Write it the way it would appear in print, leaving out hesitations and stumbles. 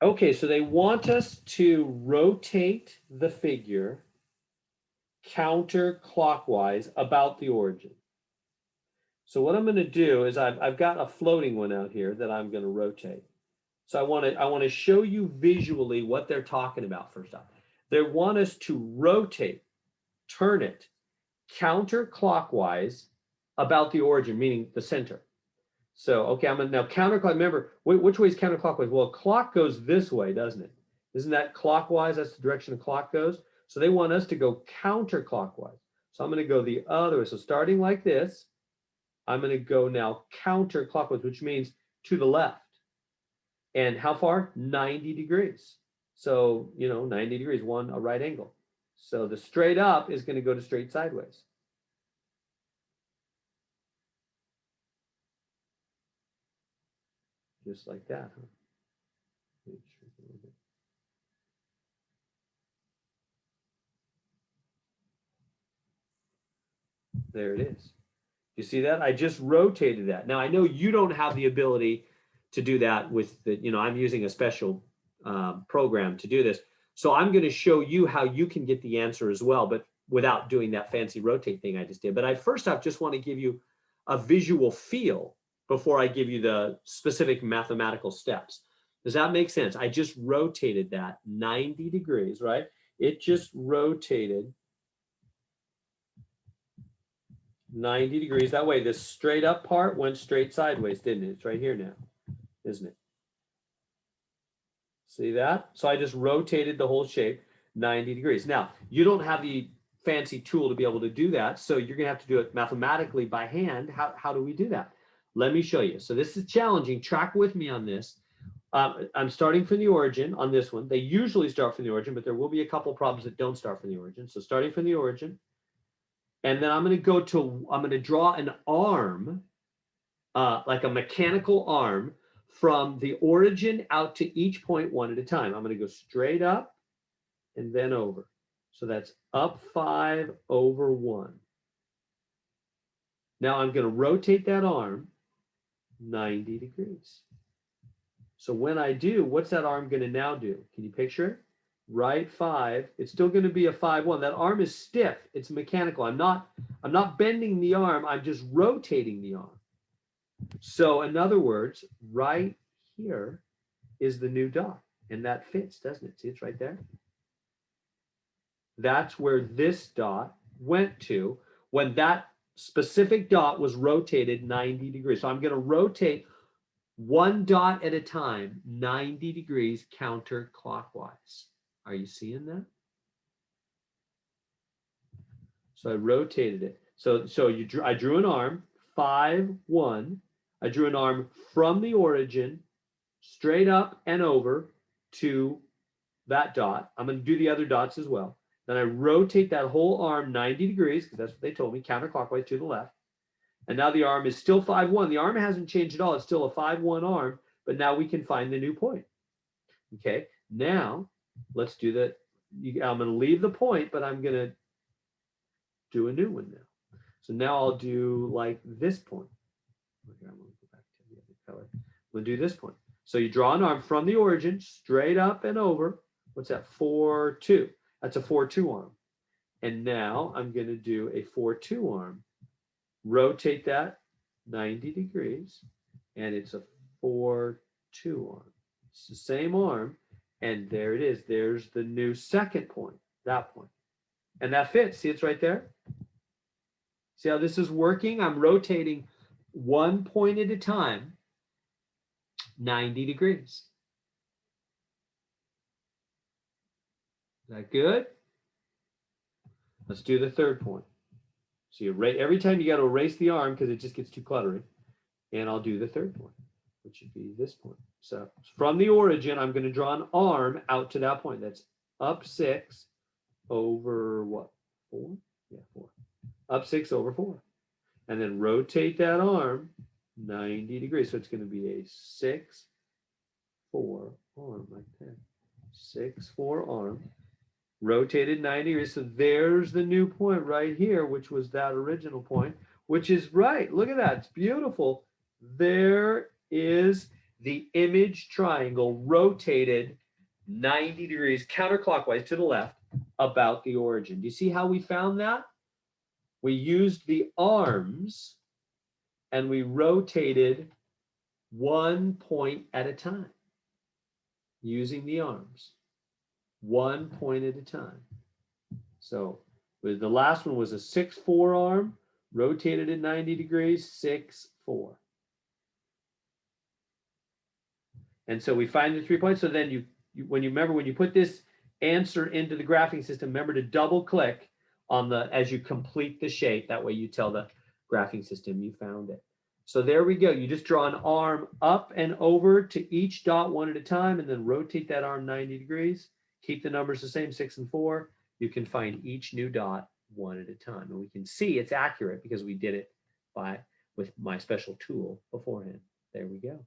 Okay, so they want us to rotate the figure counterclockwise about the origin. So what I'm going to do is I've got a floating one out here that I'm going to rotate. So I want to show you visually what they're talking about first off. They want us to rotate, turn it counterclockwise about the origin, meaning the center. So, okay, I'm going to now counterclockwise. Remember, which way is counterclockwise? Well, clock goes this way, doesn't it? Isn't that clockwise? That's the direction the clock goes. So they want us to go counterclockwise. So I'm going to go the other way. So starting like this, I'm going to go now counterclockwise, which means to the left. And how far? 90 degrees. So, 90 degrees, a right angle. So the straight up is going to go to straight sideways. Just like that, huh? There it is. You see that? I just rotated that. Now I know you don't have the ability to do that with the, I'm using a special program to do this. So I'm going to show you how you can get the answer as well, but without doing that fancy rotate thing I just did. But I first off just want to give you a visual feel before I give you the specific mathematical steps. Does that make sense? I just rotated that 90 degrees, right? It just rotated 90 degrees. That way, this straight up part went straight sideways, didn't it? It's right here now, isn't it? See that? So I just rotated the whole shape 90 degrees. Now, you don't have the fancy tool to be able to do that, so you're going to have to do it mathematically by hand. How do we do that? Let me show you. So this is challenging. Track with me on this. I'm starting from the origin on this one. They usually start from the origin, but there will be a couple problems that don't start from the origin. So starting from the origin, and then I'm going to draw an arm, like a mechanical arm from the origin out to each point one at a time. I'm going to go straight up and then over. So that's up 5 over 1. Now I'm going to rotate that arm 90 degrees. So when I do, what's that arm going to now do? Can you picture it? Right 5. It's still going to be a 5-1. That arm is stiff. It's mechanical. I'm not bending the arm. I'm just rotating the arm. So in other words, right here is the new dot. And that fits, doesn't it? See, it's right there. That's where this dot went to when that specific dot was rotated 90 degrees. So I'm going to rotate one dot at a time, 90 degrees counterclockwise. Are you seeing that? So I rotated it. So I drew an arm, 5, 1. I drew an arm from the origin, straight up and over to that dot. I'm going to do the other dots as well. Then I rotate that whole arm 90 degrees, because that's what they told me, counterclockwise to the left. And now the arm is still 5-1. The arm hasn't changed at all. It's still a 5-1 arm, but now we can find the new point. Okay, now let's do that. I'm going to leave the point, but I'm going to do a new one now. So now I'll do like this point. Okay, I'm going to go back to the other color. We'll do this point. So you draw an arm from the origin, straight up and over. What's that? 4, 2. That's a 4-2 arm. And now I'm going to do a 4-2 arm. Rotate that 90 degrees, and it's a 4-2 arm. It's the same arm, and there it is. There's the new second point, that point. And that fits. See, it's right there. See how this is working? I'm rotating one point at a time, 90 degrees. Is that good? Let's do the third point. So every time you got to erase the arm because it just gets too cluttery. And I'll do the third point, which would be this point. So from the origin, I'm going to draw an arm out to that point. That's up 6 over what? 4? Yeah, 4. Up 6 over 4. And then rotate that arm 90 degrees. So it's going to be a 6-4 arm like that. 6-4 arm. Rotated 90 degrees. So there's the new point right here, which was that original point, which is right. Look at that. It's beautiful. There is the image triangle rotated 90 degrees counterclockwise to the left about the origin. Do you see how we found that? We used the arms and we rotated 1 point at a time using the arms, 1 point at a time. So the last one was a 6-4 arm, rotated at 90 degrees, 6-4. And so we find the 3 points. So then when you put this answer into the graphing system, remember to double click on as you complete the shape. That way you tell the graphing system you found it. So there we go. You just draw an arm up and over to each dot one at a time, and then rotate that arm 90 degrees. Keep the numbers the same, 6 and 4. You can find each new dot one at a time. And we can see it's accurate because we did it with my special tool beforehand. There we go.